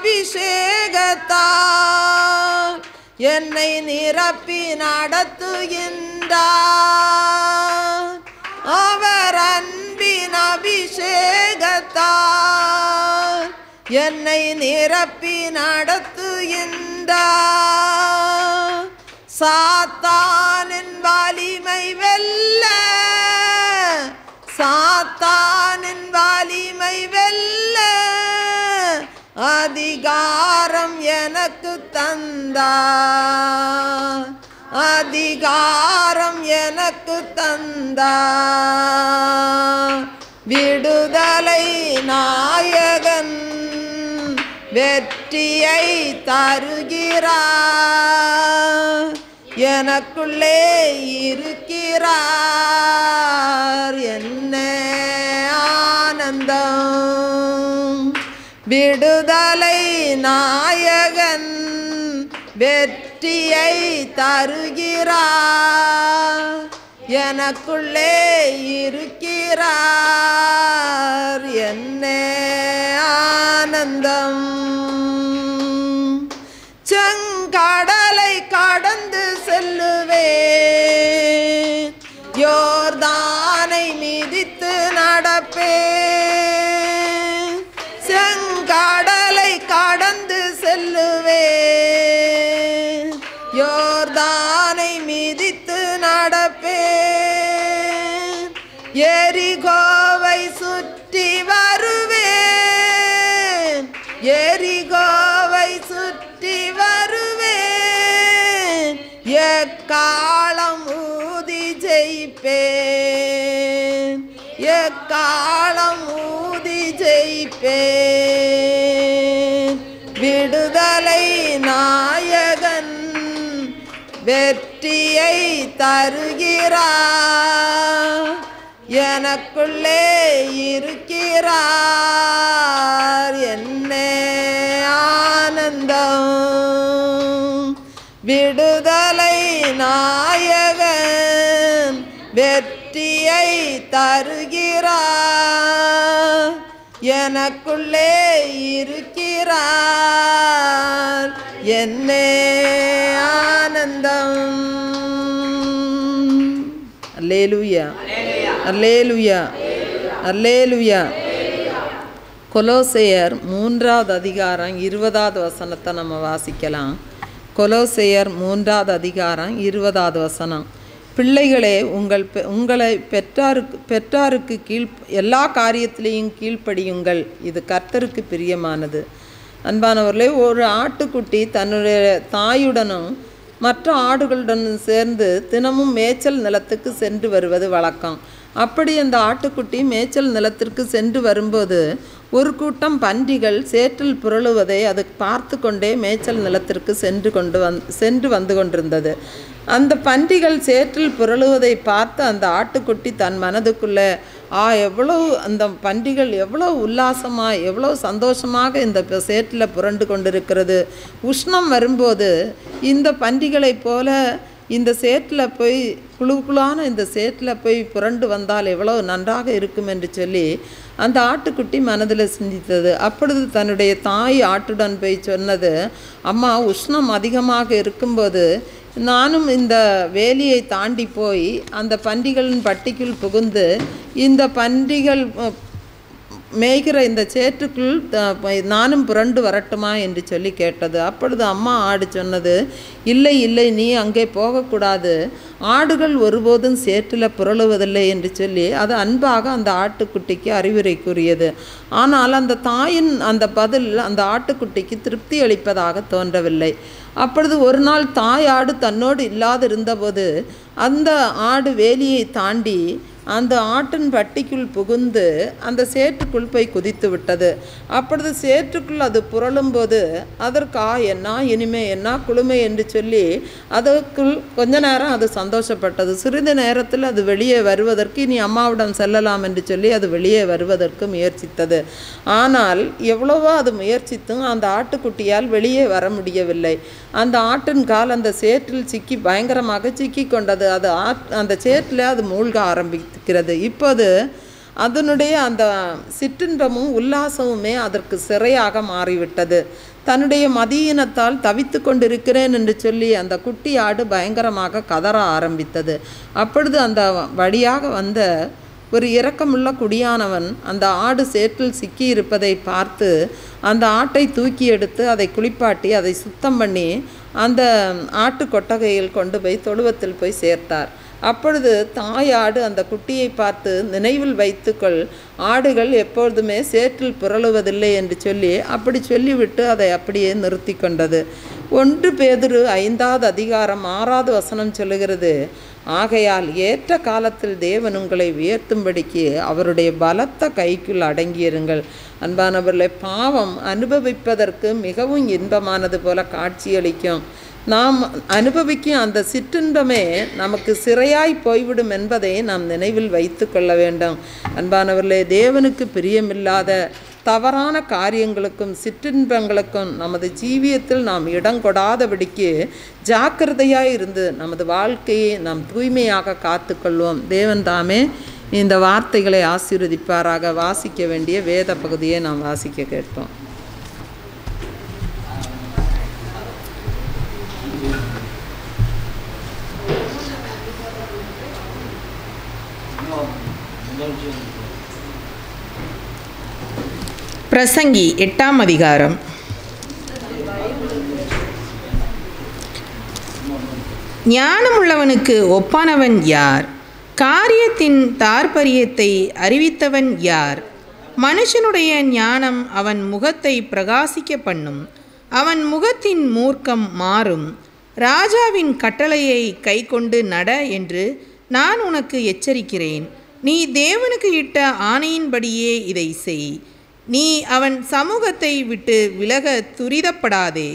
அபிஷேகத்தால் என்னை நிரப்பி நடத்துகின்றார். அவர் அன்பின் அபிஷேகத்தால் என்னை நிரப்பி நடத்துகின்றார். சாத்தானின் வலிமை வெல்ல, சாத்தானின் வலிமை வெல்ல அதிகாரம் எனக்கு தந்தார், அதிகாரம் எனக்கு தந்தார். விடுதலை நாயகன் வெற்றியை தருகிறார், எனக்குள்ளே இருக்கிறார், என்ன ஆனந்தம். விடுதலை நாயகன் வெற்றியை தருகிறார், எனக்குள்ளே இருக்கிறார், என்ன ஆனந்தம். செங்கடலை கடந்து செல்லுவேன், யோர்தானை மிதித்து நடப்பேன். செங்கடலை கடந்து செல்லுவேன், யோர்தானை மிதித்து நடப்பேன். எரிகோவை சுற்றி வருவேன், எரிகோவை சுற்றி வருவேன். எக்காலம் ஊதி ஜெயிப்பேன், எக்காலம் ஊதி ஜெயிப்பேன். விடுதலை நாயகன் வெற்றியை தருகிறார், எனக்குள்ளே இருக்கிறார், என்ன ஆனந்தம். விடுதலை நாயகன் வெற்றியை தருகிறார், எனக்குள்ளே இருக்கிறார், என்ன ஆனந்தம். அல்லேலூயா, அல்லேலூயா, அல்லேலூயா. கொலோசையர் 3வது அதிகாரம் 20வது வசனத்தை நம்ம வாசிக்கலாம். கொலோசையர் 3வது அதிகாரம் 20வது வசனம். பிள்ளைகளே, உங்களை பெற்றாருக்கு எல்லா காரியத்திலையும் கீழ்ப்படியுங்கள், இது கர்த்தருக்கு பிரியமானது. அன்பானவர்களே, ஒரு ஆட்டுக்குட்டி தன்னுடைய தாயுடனும் மற்ற ஆடுகளுடனும் சேர்ந்து தினமும் மேய்ச்சல் நிலத்துக்கு சென்று வருவது வழக்கம். அப்படி அந்த ஆட்டுக்குட்டி மேய்ச்சல் நிலத்திற்கு சென்று வரும்போது ஒரு கூட்டம் பன்றிகள் சேற்றில் புரளுவதை அது பார்த்து கொண்டே மேய்ச்சல் நிலத்திற்கு சென்று வந்து கொண்டிருந்தது. அந்த பன்றிகள் சேற்றில் புரளுவதை பார்த்து அந்த ஆட்டுக்குட்டி தன் மனதுக்குள்ளே எவ்வளோ அந்த பன்றிகள் எவ்வளோ உல்லாசமாக எவ்வளோ சந்தோஷமாக இந்த சேற்றில் புரண்டு கொண்டிருக்கிறது. உஷ்ணம் வரும்போது இந்த பன்றிகளைப் போல இந்த சேற்றில் போய் குழுக்குளான இந்த சேற்றில் போய் புரண்டு வந்தால் எவ்வளோ நன்றாக இருக்கும் என்று சொல்லி அந்த ஆட்டுக்குட்டி மனதில் சிந்தித்தது. அப்பொழுது தன்னுடைய தாய் ஆட்டுடன் போய் சொன்னது, அம்மா, உஷ்ணம் அதிகமாக இருக்கும்போது நானும் இந்த வேலியை தாண்டி போய் அந்த பன்றிகளின் பட்டிக்குள் புகுந்து இந்த பன்றிகள் மேய்கிற இந்த சேற்றுக்குள் நானும் புரண்டு வரட்டுமா என்று சொல்லி கேட்டது. அப்பொழுது அம்மா ஆடு சொன்னது, இல்லை இல்லை, நீ அங்கே போகக்கூடாது, ஆடுகள் ஒருபோதும் சேற்றில் புரளுவதில்லை என்று சொல்லி அது அன்பாக அந்த ஆட்டுக்குட்டிக்கு அறிவுரை கூறியது. ஆனால் அந்த தாயின் அந்த பதில் அந்த ஆட்டுக்குட்டிக்கு திருப்தி அளிப்பதாக தோன்றவில்லை. அப்பொழுது ஒரு நாள் தாய் ஆடு தன்னோடு இல்லாதிருந்தபோது அந்த ஆடு வேலியை தாண்டி அந்த ஆட்டின் பட்டிக்குள் புகுந்து அந்த சேற்றுக்குள் போய் குதித்து விட்டது. அப்பொழுது சேற்றுக்குள் அது புரளும்போது அதற்கு என்ன இனிமே என்ன குளுமை என்று சொல்லி அதற்குள் கொஞ்ச நேரம் அது சந்தோஷப்பட்டது. சிறிது நேரத்தில் அது வெளியே வருவதற்கு இனி அம்மாவிடம் செல்லலாம் என்று சொல்லி அது வெளியே வருவதற்கு முயற்சித்தது. ஆனால் எவ்வளவோ அது முயற்சித்தும் அந்த ஆட்டுக்குட்டியால் வெளியே வர முடியவில்லை. அந்த ஆட்டின் கால் அந்த சேற்றில் சிக்கி பயங்கரமாக சிக்கி கொண்டது. அது அந்த சேற்றில் அது மூழ்க ஆரம்பிக்கிறது. இப்போது அதனுடைய அந்த சிற்றின்பமும் உல்லாசமுமே அதற்கு சிறையாக மாறிவிட்டது. தன்னுடைய மதியினத்தால் தவித்து கொண்டிருக்கிறேன் என்று சொல்லி அந்த குட்டி ஆடு பயங்கரமாக கதற ஆரம்பித்தது. அப்பொழுது அந்த வழியாக வந்த ஒரு இரக்கமுள்ள குடியானவன் அந்த ஆடு சேற்றில் சிக்கியிருப்பதை பார்த்து அந்த ஆட்டை தூக்கி எடுத்து அதை குளிப்பாட்டி அதை சுத்தம் பண்ணி அந்த ஆட்டு கொட்டகையில் கொண்டு போய் தொழுவத்தில் போய் சேர்த்தார். அப்பொழுது தாயாடு அந்த குட்டியை பார்த்து, நினைவில் வைத்துக்கொள், ஆடுகள் எப்பொழுதுமே சேற்றில் புரளுவதில்லை என்று சொல்லி அப்படி சொல்லிவிட்டு அதை அப்படியே நிறுத்தி கொண்டது. 1 பேதுரு 5வது அதிகாரம் 6வது வசனம் சொல்லுகிறது, ஆகையால் ஏற்ற காலத்தில் தேவன் உங்களை உயர்த்தும்படிக்கு அவருடைய பலத்த கைக்குள் அடங்கியிருங்கள். அன்பானவர்களே, பாவம் அனுபவிப்பதற்கு மிகவும் இன்பமானது போல காட்சியளிக்கும். நாம் அனுபவிக்கும் அந்த சிற்றின்பமே நமக்கு சிறையாய் போய்விடும் என்பதை நாம் நினைவில் வைத்து கொள்ள வேண்டும். அன்பானவர்களே, தேவனுக்கு பிரியமில்லாத தவறான காரியங்களுக்கும் சிற்றின்பங்களுக்கும் நமது ஜீவியத்தில் நாம் இடம் கொடாதபடிக்கு ஜாக்கிரதையாக இருந்து நமது வாழ்க்கையை நாம் தூய்மையாக காத்துக்கொள்வோம். தேவன் தாமே இந்த வார்த்தைகளை ஆசீர்வதிப்பாராக. வாசிக்க வேண்டிய வேத பகுதியை நாம் வாசிக்க கேட்போம். பிரசங்கி 8ஆம் அதிகாரம். ஞானமுள்ளவனுக்கு ஒப்பானவன் யார்? காரியத்தின் தாற்பரியத்தை அறிவித்தவன் யார்? மனுஷனுடைய ஞானம் அவன் முகத்தை பிரகாசிக்க பண்ணும், அவன் முகத்தின் மூர்க்கம் மாறும். ராஜாவின் கட்டளையை கை கொண்டு நட என்று நான் உனக்கு எச்சரிக்கிறேன். நீ தேவனுக்கு இட்ட ஆணையின்படியே இதை செய். நீ அவன் சமூகத்தை விட்டு விலக துரிதப்படாதே.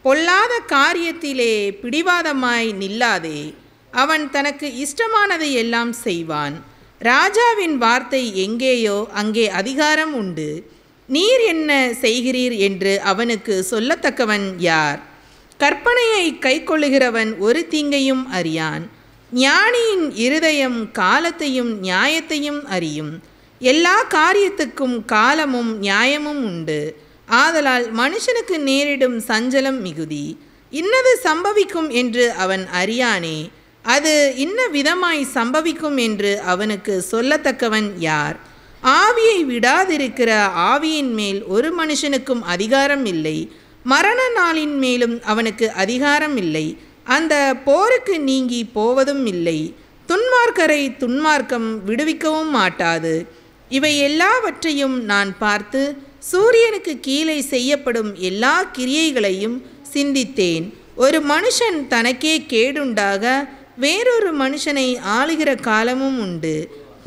பொல்லாத காரியத்திலே பிடிவாதமாய் நில்லாதே. அவன் தனக்கு இஷ்டமானதை எல்லாம் செய்வான். ராஜாவின் வார்த்தை எங்கேயோ அங்கே அதிகாரம் உண்டு. நீர் என்ன செய்கிறீர் என்று அவனுக்கு சொல்லத்தக்கவன் யார்? கற்பனையை கை கொள்ளுகிறவன் ஒரு தீங்கையும் அறியான். ஞானியின் இருதயம் காலத்தையும் நியாயத்தையும் அறியும். எல்லா காரியத்துக்கும் காலமும் நியாயமும் உண்டு. ஆதலால் மனுஷனுக்கு நேரிடும் சஞ்சலம் மிகுதி. இன்னது சம்பவிக்கும் என்று அவன் அறியானே. அது இன்ன விதமாய் சம்பவிக்கும் என்று அவனுக்கு சொல்லத்தக்கவன் யார்? ஆவியை விடாதிருக்கிற ஆவியின் மேல் ஒரு மனுஷனுக்கும் அதிகாரம் இல்லை. மரண நாளின் மேலும் அவனுக்கு அதிகாரம் இல்லை. அந்த போருக்கு நீங்கி போவதும் இல்லை. துன்மார்க்கரை துன்மார்க்கம் விடுவிக்கவும் மாட்டாது. இவை எல்லாவற்றையும் நான் பார்த்து சூரியனுக்கு கீழே செய்யப்படும் எல்லா கிரியைகளையும் சிந்தித்தேன். ஒரு மனுஷன் தனக்கே கேடுண்டாக வேறொரு மனுஷனை ஆளுகிற காலமும் உண்டு.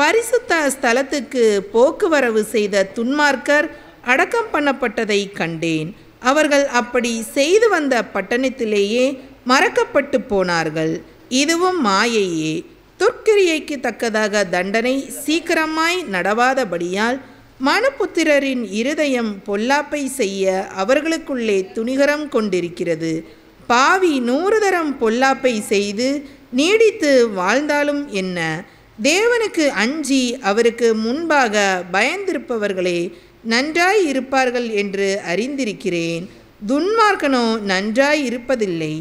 பரிசுத்த ஸ்தலத்துக்கு போக்குவரவு செய்த துன்மார்க்கர் அடக்கம் பண்ணப்பட்டதை கண்டேன். அவர்கள் அப்படி செய்து வந்த பட்டணத்திலேயே மறக்கப்பட்டு போனார்கள். இதுவும் மாயையே. துர்க்கிரியைக்கு தக்கதாக தண்டனை சீக்கிரமாய் நடவாதபடியால் மனுபுத்திரரின் இருதயம் பொல்லாப்பை செய்ய அவர்களுக்குள்ளே துணிகரம் கொண்டிருக்கிறது. பாவி 100 தரம் பொல்லாப்பை செய்து நீடித்து வாழ்ந்தாலும் என்ன? தேவனுக்கு அஞ்சி அவருக்கு முன்பாக பயந்திருப்பவர்களே நன்றாய் இருப்பார்கள் என்று அறிந்திருக்கிறேன். துன்மார்க்கனோ நன்றாய் இருப்பதில்லை.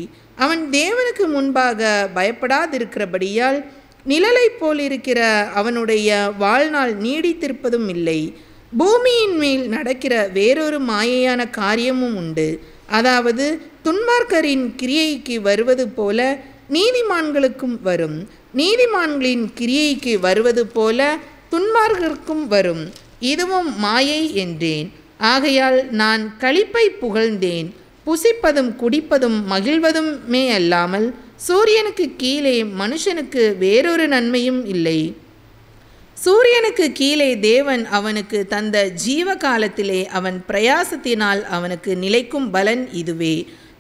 அவன் தேவனுக்கு முன்பாக பயப்படாதிருக்கிறபடியால் நிழலை போல் இருக்கிற அவனுடைய வாழ்நாள் நீடித்திருப்பதும் இல்லை. பூமியின் மேல் நடக்கிற வேறொரு மாயையான காரியமும் உண்டு. அதாவது துன்மார்க்கரின் கிரியைக்கு வருவது போல நீதிமான்களுக்கும் வரும். நீதிமான்களின் கிரியைக்கு வருவது போல துன்மார்க்கருக்கும் வரும். இதுவும் மாயை என்றேன். ஆகையால் நான் களிப்பை புகழ்ந்தேன். புசிப்பதும் குடிப்பதும் மகிழ்வதுமே அல்லாமல் சூரியனுக்கு கீழே மனுஷனுக்கு வேறொரு நன்மையும் இல்லை. சூரியனுக்கு கீழே தேவன் அவனுக்கு தந்த ஜீவ காலத்திலே அவன் பிரயாசத்தினால் அவனுக்கு நிலைக்கும் பலன் இதுவே.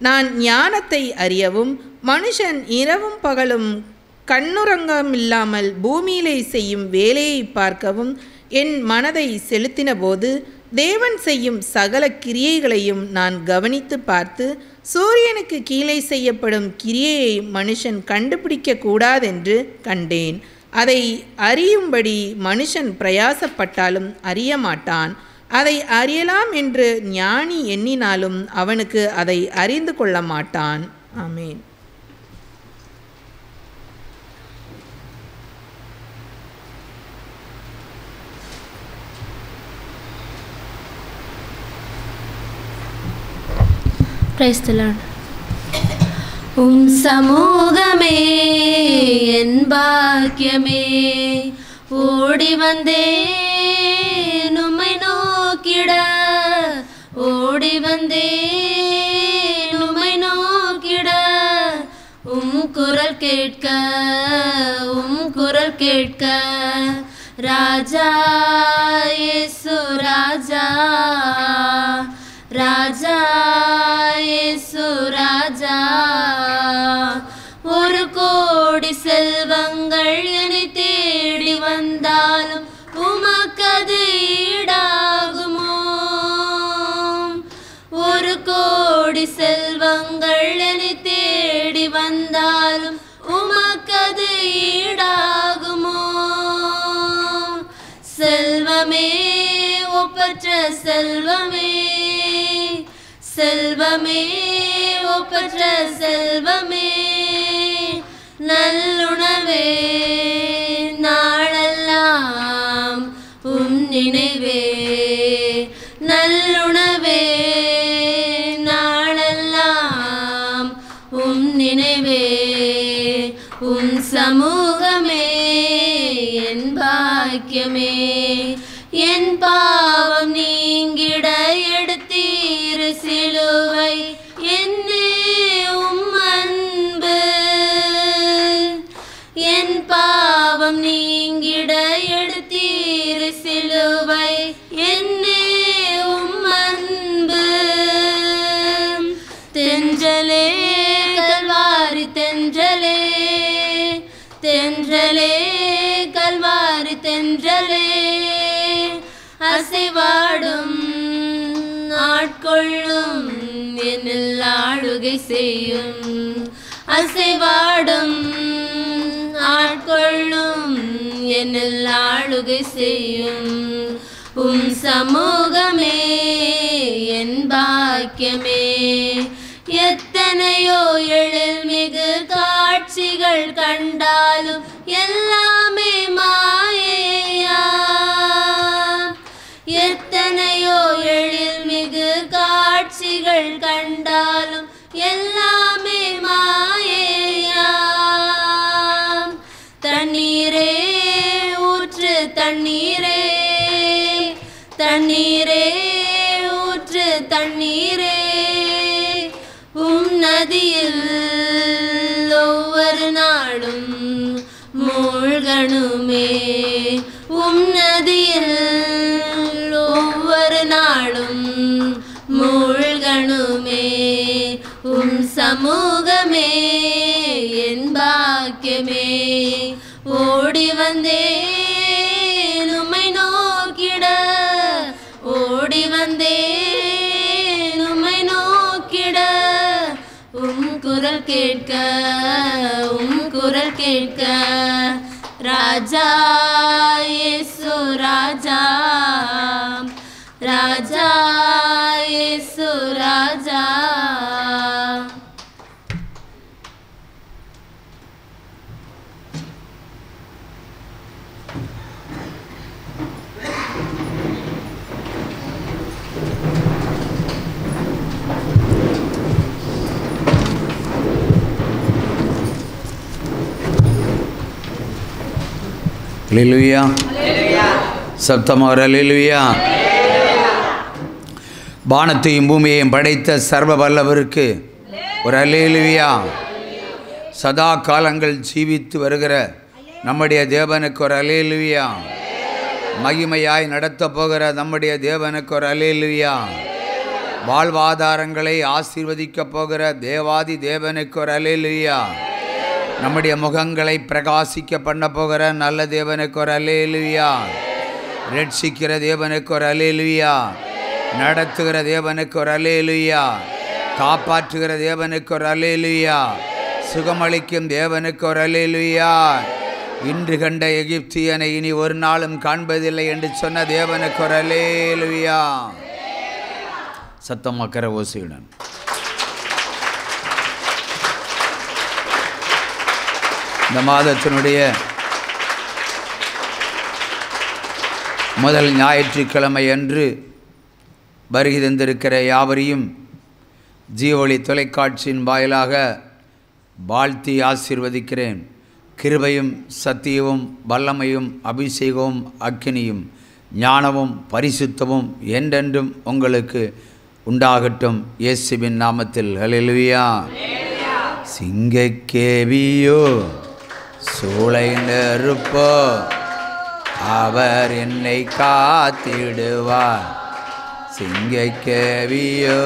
நான் ஞானத்தை அறியவும் மனுஷன் இரவும் பகலும் கண்ணுறங்கமில்லாமல் பூமியிலே செய்யும் வேலையை பார்க்கவும் என் மனதை செலுத்தின போது தேவன் செய்யும் சகல கிரியைகளையும் நான் கவனித்து பார்த்து சூரியனுக்கு கீழே செய்யப்படும் கிரியையை மனுஷன் கண்டுபிடிக்க கூடாதென்று கண்டேன். அதை அறியும்படி மனுஷன் பிரயாசப்பட்டாலும் அறிய மாட்டான். அதை அறியலாம் என்று ஞானி எண்ணினாலும் அவனுக்கு அதை அறிந்து கொள்ள மாட்டான். ஆமென். Praise the Lord. சமூகமே என் பாக்கியமே, ஓடி வந்தேன் உம்மை நோக்கிட, ஓடி வந்தேன் உம்மை நோக்கிட, குரல் கேட்க குரல் கேட்க, ராஜா இயேசு ராஜா, ராஜா இயேசு ராஜா. ஒரு கோடி செல்வங்கள் என்னை தேடி வந்தாலும் உமக்கது ஈடாகுமோ? ஒரு கோடி செல்வங்கள் என்னை தேடி வந்தாலும் உமக்கது ஈடாகுமோ? செல்வமே ஒப்பற்ற செல்வமே, செல்வமே ஒப்பற்ற செல்வமே, நல்லுணவே நாளெல்லாம் நினைவே, நல்லுணவே நாளெல்லாம் நினைவே. சமூகமே என் பாக்கியமே, என் பாவம் நீங்கிட எடுத்தீர் சிலுவை, என்னே அன்பு. என் பாவம் நீங்கிட எடுத்தீர் சிலுவை, என்னே அன்பு. தென்றலே கல்வாரி தென்றலே, தென்றலே கல்வாரி தென்றலே, அசைவாடும் ஆட்கொள்ளும் என்னில் ஆளுகை செய்யும், அசைவாடும் ஆட்கொள்ளும் என்னில் ஆளுகை செய்யும். சமூகமே என் பாக்கியமே, எத்தனையோ எழில் மிகு காட்சிகள் கண்டாலும் எல்லாமே மாயையா, எத்தனையோ எழில் மிகு காட்சிகள் கண்டாலும் எல்லாமே மாயையா. தண்ணீரே ஊற்று தண்ணீரே, தண்ணீரே ஊற்று தண்ணீரே, நதியில் ஒவ்வொரு நாளும் மூழ்கணுமே, நதியில் ஒவ்வொரு நாளும் மூழ்கணுமே. சமூகமே என் பாக்கியமே, ஓடி வந்தேன் உம்மை நோக்கிட, ஓடி வந்தேன் உம்மை நோக்கிட, குரல் கேட்க குரல் கேட்க, ராஜா இயேசு ராஜா, ராஜா இயேசு ராஜா. அல்லேலூயா, சப்தமாக அல்லேலூயா. வானத்தையும் பூமியையும் படைத்த சர்வ வல்லவருக்கு ஒரு அல்லேலூயா. சதா காலங்கள் ஜீவித்து வருகிற நம்முடைய தேவனுக்கு ஒரு அல்லேலூயா. மகிமையாய் நடத்த போகிற நம்முடைய தேவனுக்கு ஒரு அல்லேலூயா. வாழ்வாதாரங்களை ஆசீர்வதிக்க போகிற தேவாதி தேவனுக்கு ஒரு அல்லேலூயா. நம்முடைய முகங்களை பிரகாசிக்க பண்ண போகிற நல்ல தேவனுக்கு ஒரு அல்லேலூயா. ரட்சிக்கிற தேவனுக்கு ஒரு அல்லேலூயா. நடத்துகிற தேவனுக்கு ஒரு அல்லேலூயா. காப்பாற்றுகிற தேவனுக்கு ஒரு அல்லேலூயா. சுகமளிக்கும் தேவனுக்கு ஒரு அல்லேலூயா. இன்று கண்ட எகிப்தியனை இனி ஒரு நாளும் காண்பதில்லை என்று சொன்ன தேவனுக்கு ஒரு அல்லேலூயா. சத்தமாக்கிற ஓசையுடன் இந்த மாதத்தினுடைய முதல் ஞாயிற்றுக்கிழமை அன்று வருகை தந்திருக்கிற யாவரையும் ஜீவொளி தொலைக்காட்சியின் வாயிலாக வாழ்த்தி ஆசீர்வதிக்கிறேன். கிருபையும் சத்தியமும் வல்லமையும் அபிஷேகமும் அக்கினியும் ஞானமும் பரிசுத்தமும் என்றென்றும் உங்களுக்கு உண்டாகட்டும் இயேசுவின் நாமத்தில். ஹல்லேலூயா. சிங்கக்கேவியோ சூளை நெருப்போ அவர் என்னை காத்திடுவார். சிங்கக்கேவியோ